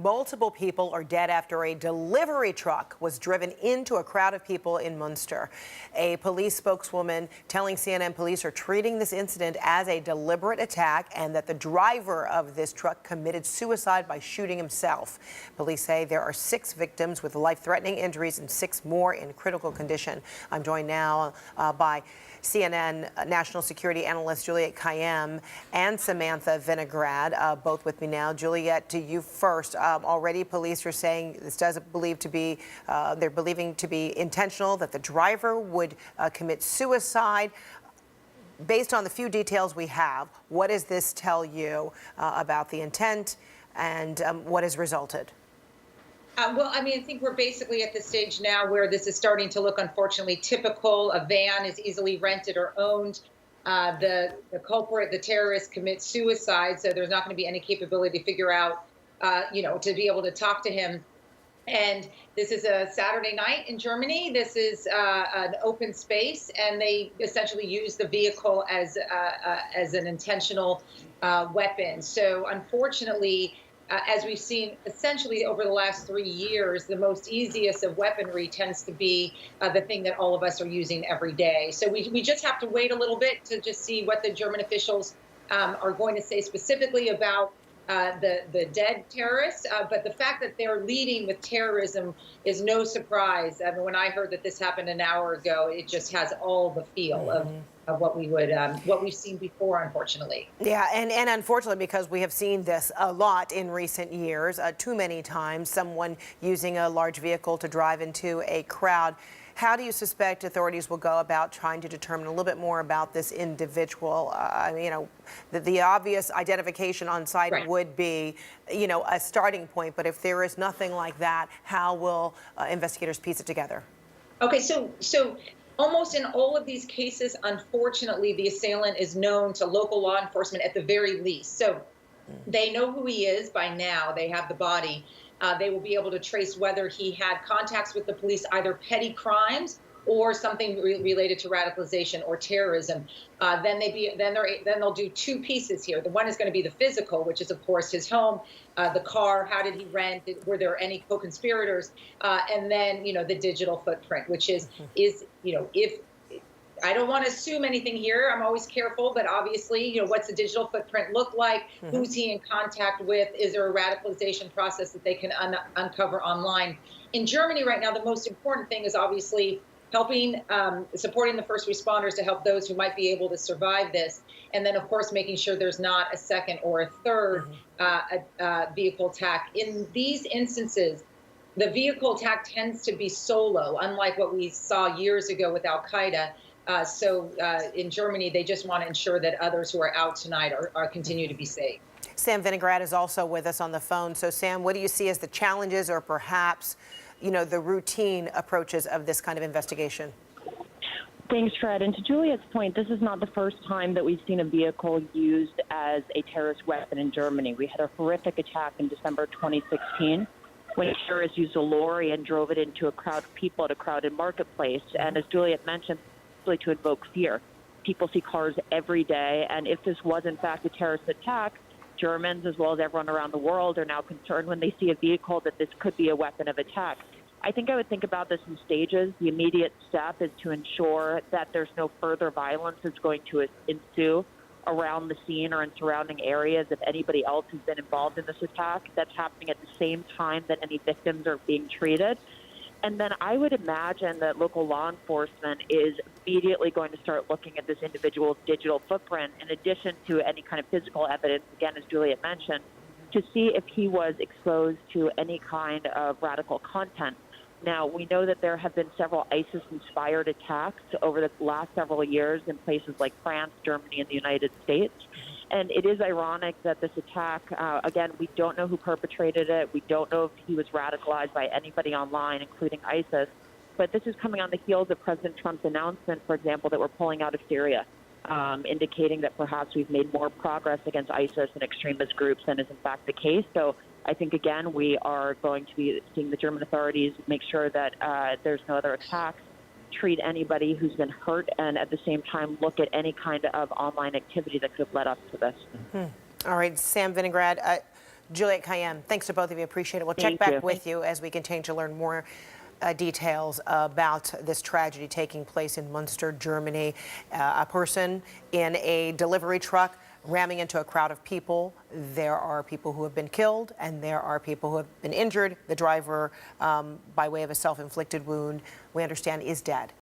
Multiple people are dead after a delivery truck was driven into a crowd of people in Munster. A police spokeswoman telling CNN police are treating this incident as a deliberate attack and that the driver of this truck committed suicide by shooting himself. Police say there are 6 victims with life-threatening injuries and 6 more in critical condition. I'm joined now by CNN national security analyst Juliette Kayyem and Samantha Vinograd, both with me now. Juliette, to you first. Already police are saying this they're believing to be intentional, that the driver would commit suicide. Based on the few details we have, what does this tell you about the intent and what has resulted? I think we're basically at the stage now where this is starting to look, unfortunately, typical. A van is easily rented or owned. The culprit, the terrorist, commits suicide, so there's not going to be any capability to figure out, to be able to talk to him. And this is a Saturday night in Germany. This is an open space, and they essentially use the vehicle as an intentional weapon. So, unfortunately, as we've seen essentially over the last 3 years, the most easiest of weaponry tends to be the thing that all of us are using every day. So we just have to wait a little bit to just see what the German officials are going to say specifically about the dead terrorists. But the fact that they're leading with terrorism is no surprise. I mean, when I heard that this happened an hour ago, it just has all the feel of what we've seen before, unfortunately. Yeah, and unfortunately, because we have seen this a lot in recent years, too many times, someone using a large vehicle to drive into a crowd. How do you suspect authorities will go about trying to determine a little bit more about this individual? The obvious identification on site would be, a starting point. But if there is nothing like that, how will investigators piece it together? Okay, so almost in all of these cases, unfortunately, the assailant is known to local law enforcement at the very least. So they know who he is by now. They have the body. They will be able to trace whether he had contacts with the police, either petty crimes or something related to radicalization or terrorism. Then they'll do 2 pieces here. The one is going to be the physical, which is of course his home, the car, how did he rent, were there any co-conspirators, and then the digital footprint, which is if I don't want to assume anything here. I'm always careful, but obviously, what's the digital footprint look like? Who's he in contact with? Is there a radicalization process that they can uncover online? In Germany right now, the most important thing is obviously supporting the first responders to help those who might be able to survive this. And then, of course, making sure there's not a second or a third vehicle attack. In these instances, the vehicle attack tends to be solo, unlike what we saw years ago with Al-Qaeda. So in Germany, they just want to ensure that others who are out tonight are continue to be safe. Sam Vinograd is also with us on the phone. So, Sam, what do you see as the challenges or perhaps, the routine approaches of this kind of investigation? Thanks, Fred. And to Juliette's point, this is not the first time that we've seen a vehicle used as a terrorist weapon in Germany. We had a horrific attack in December 2016 when terrorists used a lorry and drove it into a crowd of people at a crowded marketplace. And as Juliette mentioned, to invoke fear. People see cars every day, and if this was in fact a terrorist attack, Germans as well as everyone around the world are now concerned when they see a vehicle that this could be a weapon of attack. I think I would think about this in stages. The immediate step is to ensure that there's no further violence that's going to ensue around the scene or in surrounding areas if anybody else has been involved in this attack. That's happening at the same time that any victims are being treated. And then I would imagine that local law enforcement is immediately going to start looking at this individual's digital footprint, in addition to any kind of physical evidence, again, as Juliette mentioned, to see if he was exposed to any kind of radical content. Now, we know that there have been several ISIS-inspired attacks over the last several years in places like France, Germany, and the United States. And it is ironic that this attack, again, we don't know who perpetrated it. We don't know if he was radicalized by anybody online, including ISIS. But this is coming on the heels of President Trump's announcement, for example, that we're pulling out of Syria, indicating that perhaps we've made more progress against ISIS and extremist groups than is in fact the case. So I think, again, we are going to be seeing the German authorities make sure that there's no other attacks, treat anybody who's been hurt, and at the same time look at any kind of online activity that could have led up to this. All right, Sam Vinograd, Juliette Kayyem, thanks to both of you. Appreciate it. We'll check Thank back you. with you as we continue to learn more details about this tragedy taking place in Munster, Germany. A person in a delivery truck ramming into a crowd of people. There are people who have been killed and there are people who have been injured. The driver, by way of a self-inflicted wound, we understand is dead.